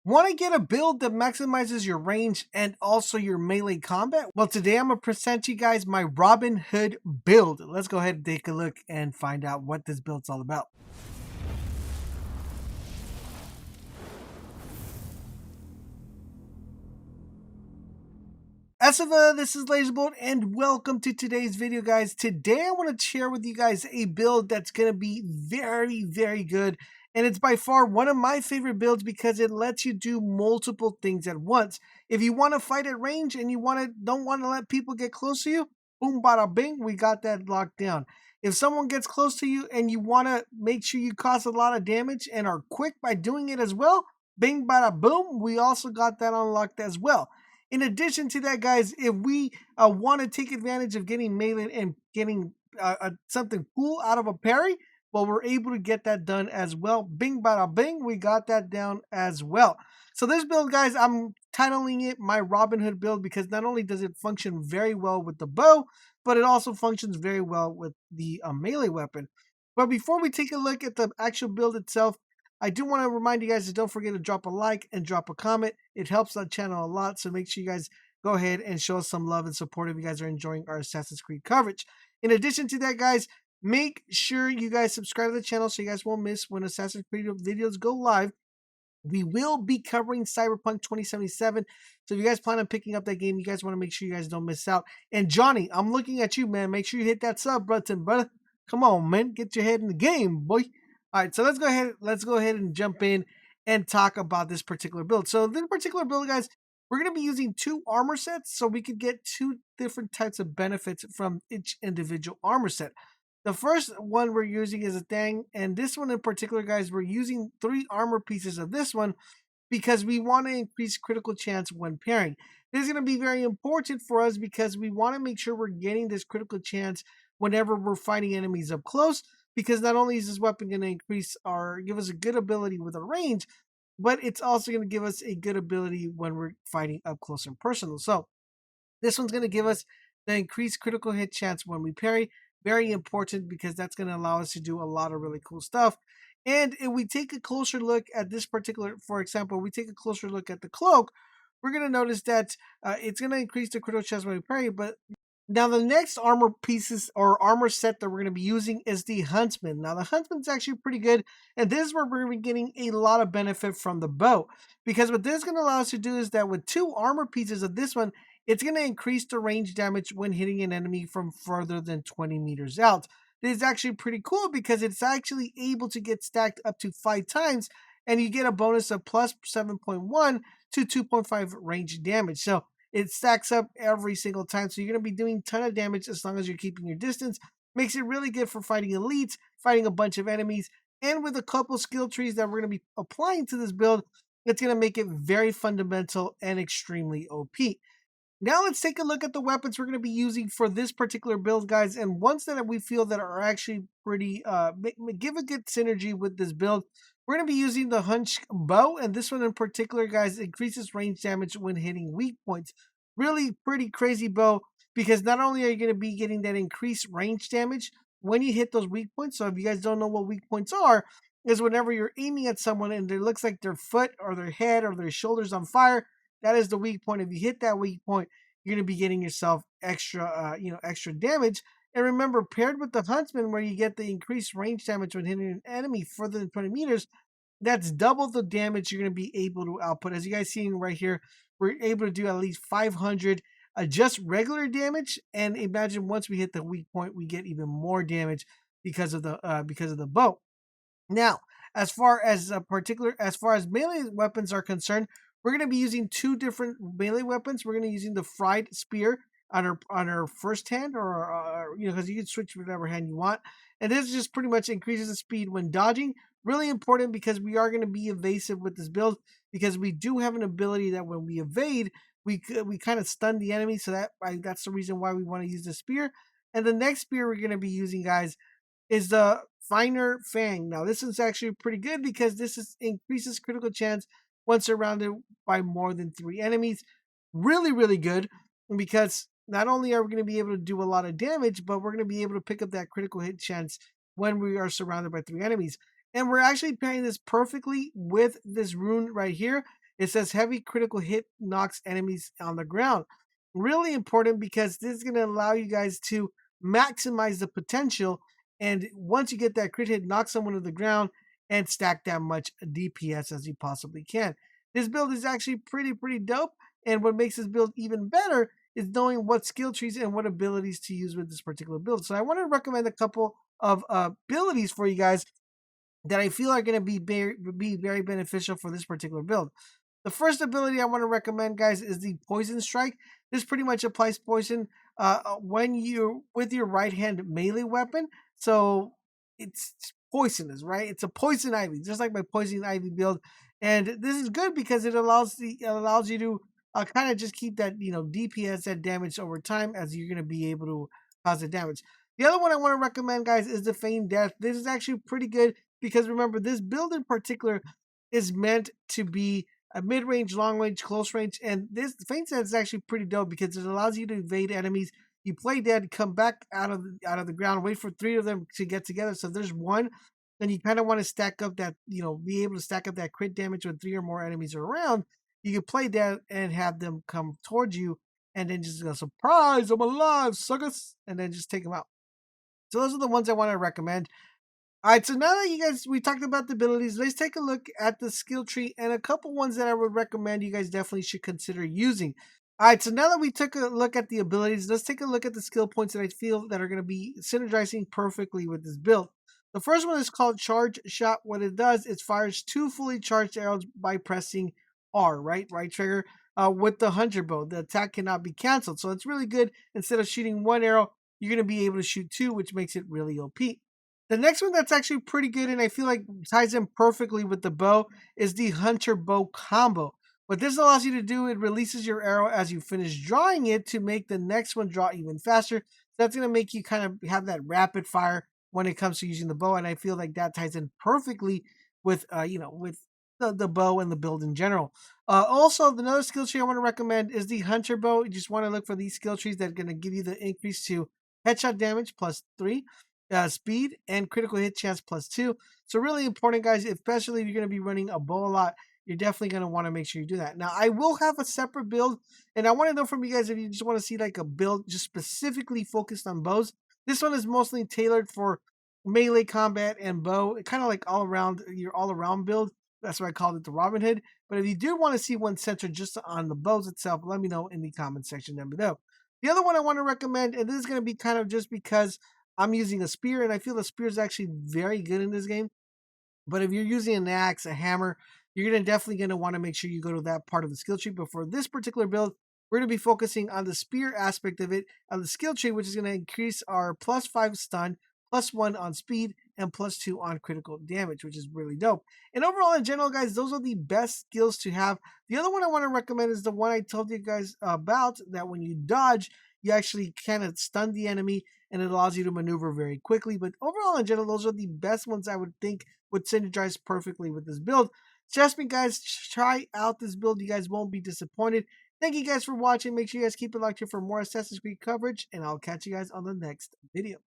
Want to get a build that maximizes your range and also your melee combat? Well, today I'm going to present you guys my Robin Hood build. Let's go ahead and take a look and find out what this build's all about. This is LaserBolt and welcome to today's video, guys. Today I want to share with you guys a build that's going to be very good, and it's by far one of my favorite builds because it lets you do multiple things at once. If you want to fight at range and you don't want to let people get close to you, boom bada bing, we got that locked down. If someone gets close to you and you want to make sure you cause a lot of damage and are quick by doing it as well, bing bada boom, we also got that unlocked as well. In addition to that, guys, if we want to take advantage of getting melee and getting something cool out of a parry, well, we're able to get that done as well. Bing, bada, bing, we got that down as well. So this build, guys, I'm titling it my Robin Hood build because not only does it function very well with the bow, but it also functions very well with the melee weapon. But before we take a look at the actual build itself, I do want to remind you guys to don't forget to drop a like and drop a comment. It helps the channel a lot, so make sure you guys go ahead and show us some love and support if you guys are enjoying our Assassin's Creed coverage. In addition to that, guys, make sure you guys subscribe to the channel so you guys won't miss when Assassin's Creed videos go live. We will be covering Cyberpunk 2077, so if you guys plan on picking up that game, you guys want to make sure you guys don't miss out. And Johnny, I'm looking at you, man. Make sure you hit that sub button, brother. Come on, man. Get your head in the game, boy. All right, so let's go ahead and jump in and talk about this particular build. So this particular build, guys, we're going to be using 2 armor sets so we could get 2 different types of benefits from each individual armor set. The first one we're using is a Fang, and this one in particular, guys, we're using 3 armor pieces of this one because we want to increase critical chance when pairing. This is going to be very important for us because we want to make sure we're getting this critical chance whenever we're fighting enemies up close, because not only is this weapon going to give us a good ability with a range, but it's also going to give us a good ability when we're fighting up close and personal. So this one's going to give us the increased critical hit chance when we parry. Very important because that's going to allow us to do a lot of really cool stuff. And if we take a closer look at this particular, for example, we take a closer look at the cloak, we're going to notice that it's going to increase the critical chance when we parry, but now the next armor pieces or armor set that we're going to be using is the Huntsman. Now the Huntsman's actually pretty good, and this is where we're going to be getting a lot of benefit from the bow, because what this is going to allow us to do is that with 2 armor pieces of this one, it's going to increase the range damage when hitting an enemy from further than 20 meters out. This is actually pretty cool because it's actually able to get stacked up to 5 times, and you get a bonus of plus 7.1 to 2.5 range damage. So it stacks up every single time. So you're going to be doing a ton of damage as long as you're keeping your distance. Makes it really good for fighting elites, fighting a bunch of enemies. And with a couple skill trees that we're going to be applying to this build, it's going to make it very fundamental and extremely OP. Now let's take a look at the weapons we're going to be using for this particular build, guys. And ones that we feel that are actually pretty, give a good synergy with this build. We're going to be using the Hunch bow, and this one in particular, guys, increases range damage when hitting weak points. Really pretty crazy bow, because not only are you going to be getting that increased range damage when you hit those weak points. So if you guys don't know what weak points are, is whenever you're aiming at someone and it looks like their foot or their head or their shoulders on fire, that is the weak point. If you hit that weak point, you're going to be getting yourself extra, extra damage. And remember, paired with the Huntsman, where you get the increased range damage when hitting an enemy further than 20 meters, that's double the damage you're going to be able to output. As you guys see right here, we're able to do at least 500 just regular damage. And imagine once we hit the weak point, we get even more damage because of the bow. Now, as far as melee weapons are concerned, we're going to be using 2 different melee weapons. We're going to be using the fried spear on our first hand, or because you can switch whatever hand you want. And this just pretty much increases the speed when dodging. Really important because we are going to be evasive with this build, because we do have an ability that when we evade, we kind of stun the enemy. So that's the reason why we want to use the spear. And the next spear we're going to be using, guys, is the Finer Fang. Now this is actually pretty good because increases critical chance when surrounded by more than 3 enemies. Really good, because not only are we going to be able to do a lot of damage, but we're going to be able to pick up that critical hit chance when we are surrounded by 3 enemies. And we're actually pairing this perfectly with this rune right here, It says heavy critical hit knocks enemies on the ground. Really important because this is going to allow you guys to maximize the potential. And once you get that crit hit, knock someone to the ground and stack that much DPS as you possibly can. This build is actually pretty dope. And what makes this build even better is knowing what skill trees and what abilities to use with this particular build. So I want to recommend a couple of abilities for you guys that I feel are going to be very beneficial for this particular build. The first ability I want to recommend, guys, is the Poison Strike. This pretty much applies poison when you with your right hand melee weapon. So it's poisonous, right? It's a poison ivy, just like my poison ivy build. And this is good because it allows you to kind of just keep that DPS, that damage over time, as you're going to be able to cause the damage. The other one I want to recommend, guys, is the Feign Death. This is actually pretty good because remember, this build in particular is meant to be a mid-range, long-range, close range, and this feint set is actually pretty dope because it allows you to evade enemies. You play dead, come back out of the ground, wait for 3 of them to get together. So there's one, and you kind of want to stack up that be able to stack up that crit damage when 3 or more enemies are around. You can play dead and have them come towards you, and then just go, surprise, I'm alive, suckers, and then just take them out. So those are the ones I want to recommend. All right, so now that we talked about the abilities, let's take a look at the skill tree and a couple ones that I would recommend you guys definitely should consider using. All right, so now that we took a look at the abilities, let's take a look at the skill points that I feel that are going to be synergizing perfectly with this build. The first one is called Charge Shot. What it does is fires 2 fully charged arrows by pressing R, right trigger, with the Hunter bow. The attack cannot be canceled, so it's really good. Instead of shooting 1 arrow, you're going to be able to shoot 2, which makes it really OP. The next one that's actually pretty good and I feel like ties in perfectly with the bow is the Hunter bow combo. What this allows you to do, it releases your arrow as you finish drawing it to make the next one draw even faster. That's going to make you kind of have that rapid fire when it comes to using the bow, and I feel like that ties in perfectly with with the bow and the build in general. Also, another skill tree I want to recommend is the Hunter bow. You just want to look for these skill trees that are going to give you the increase to headshot damage +3. Speed and critical hit chance +2. So really important, guys, especially if you're going to be running a bow a lot, you're definitely going to want to make sure you do that. Now, I will have a separate build, and I want to know from you guys if you just want to see like a build just specifically focused on bows. This one is mostly tailored for melee combat and bow, kind of like your all-around build. That's why I called it the Robin Hood. But if you do want to see one centered just on the bows itself, let me know in the comment section down below. The other one I want to recommend, and this is going to be kind of just because I'm using a spear, and I feel the spear is actually very good in this game. But if you're using an axe, a hammer, you're definitely going to want to make sure you go to that part of the skill tree. But for this particular build, we're going to be focusing on the spear aspect of it, on the skill tree, which is going to increase our +5 stun, +1 on speed, and +2 on critical damage, which is really dope. And overall, in general, guys, those are the best skills to have. The other one I want to recommend is the one I told you guys about, that when you dodge, you actually kind of stun the enemy, and it allows you to maneuver very quickly. But overall, in general, those are the best ones I would think would synergize perfectly with this build. Trust me, guys, try out this build. You guys won't be disappointed. Thank you guys for watching. Make sure you guys keep it locked here for more Assassin's Creed coverage, and I'll catch you guys on the next video.